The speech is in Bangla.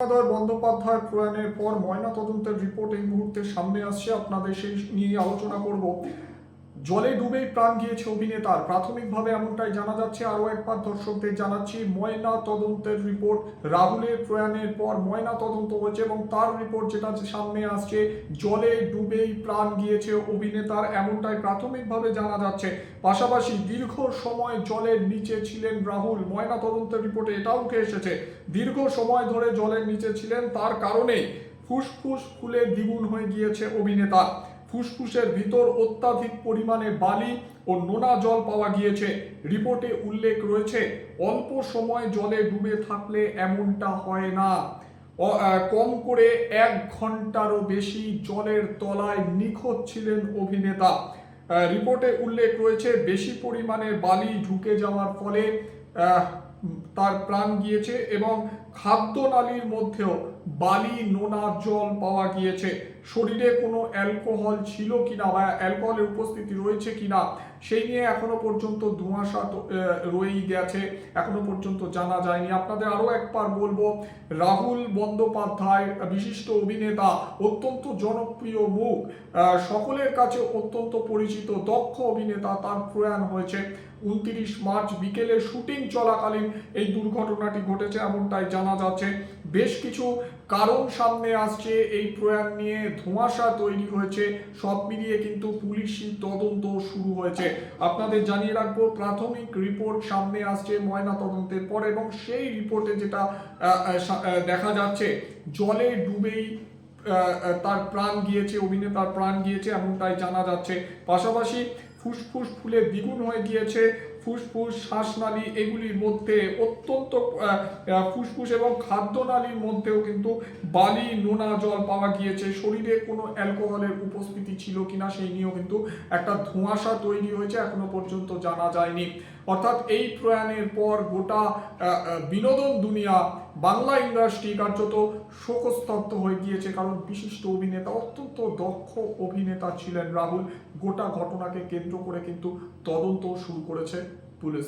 গঙ্গাধর বন্দ্যোপাধ্যায় প্রয়াণের পর ময়নাতদন্তের রিপোর্ট এই মুহূর্তে সামনে আসছে। আপনাদের সেই নিয়ে আলোচনা করব। জলে ডুবেই প্রাণ গিয়েছে অভিনেতার, প্রাথমিকভাবে এমনটাই জানা যাচ্ছে। আরও একবার দর্শকদের জানাচ্ছি, ময়না তদন্তের রিপোর্ট, রাহুলের প্রয়াণের পর ময়না তদন্ত হয়েছে এবং তার রিপোর্ট যেটা সামনে আসছে, জলে ডুবেই প্রাণ গিয়েছে অভিনেতার, এমনটাই প্রাথমিকভাবে জানা যাচ্ছে। পাশাপাশি দীর্ঘ সময় জলের নিচে ছিলেন রাহুল, ময়না তদন্তের রিপোর্টে এটাও উঠে এসেছে। দীর্ঘ সময় ধরে জলের নিচে ছিলেন, তার কারণে ফুসফুস ফুলে দ্বিগুণ হয়ে গিয়েছে অভিনেতা। ফুসফুসের ভিতর অত্যাধিক পরিমাণে বালি ও নোনা জল পাওয়া গিয়েছে। রিপোর্টে উল্লেখ রয়েছে, অল্প সময় জলে ডুবে থাকলে এমনটা হয় না। কম করে 1 ঘন্টারও বেশি জলের তলায় নিখোঁজ ছিলেন অভিনেতা। রিপোর্টে উল্লেখ রয়েছে, বেশি পরিমাণে বালি ঢুকে যাওয়ার ফলে তার প্রাণ গিয়েছে এবং খাদ্যনালীর মধ্যেও বালি নোনা জল পাওয়া গিয়েছে। শরীরে কোনো অ্যালকোহল ছিল কিনা বা অ্যালকোহলের উপস্থিতি রয়েছে কিনা সেই নিয়ে এখনো পর্যন্ত ধোঁয়াশা রয়েই গেছে, এখনো পর্যন্ত জানা যায়নি। আপনাদের আরও একবার বলবো, রাহুল বন্দ্যোপাধ্যায় বিশিষ্ট অভিনেতা, অত্যন্ত জনপ্রিয় মুখ, সকলের কাছে অত্যন্ত পরিচিত দক্ষ অভিনেতা, তার প্রয়াণ হয়েছে 29 মার্চ বিকেলে শুটিং চলাকালীন এই দুর্ঘটনাটি ঘটেছে, এমনটাই জানা যাচ্ছে। বেশ কিছু কারণ সামনে আসছে এই প্রয়াণ নিয়ে, ধোঁয়াশা তৈরি হয়েছে, সব মিলিয়ে কিন্তু পুলিশি তদন্ত শুরু হয়েছে। আপনাদের জানিয়ে রাখবো, প্রাথমিক রিপোর্ট সামনে আসছে ময়না তদন্তের পর এবং সেই রিপোর্টে যেটা দেখা যাচ্ছে, জলে ডুবেই তার প্রাণ গিয়েছে, অভিনেতার প্রাণ গিয়েছে, এমনটাই জানা যাচ্ছে। পাশাপাশি ফুসফুস ফুলে দ্বিগুণ হয়ে গিয়েছে, ফুসফুস, শ্বাসনালী এগুলির মধ্যে অত্যন্ত ফুসফুস এবং খাদ্যনালীর মধ্যেও কিন্তু বালি নোনা জল পাওয়া গিয়েছে। শরীরে কোনো অ্যালকোহলের উপস্থিতি ছিল কিনা সেই নিয়েও কিন্তু একটা ধোঁয়াশা তৈরি হয়েছে, এখনো পর্যন্ত জানা যায়নি। অর্থাৎ এই প্রয়াণের পর গোটা বিনোদন দুনিয়া, বাংলা ইন্ডাস্ট্রি কার্যত শোকস্তব্ধ হয়ে গিয়েছে, কারণ বিশিষ্ট অভিনেতা, অত্যন্ত দক্ষ অভিনেতা ছিলেন রাহুল। গোটা ঘটনাকে কেন্দ্র করে কিন্তু তদন্ত শুরু করেছে পুলিশ।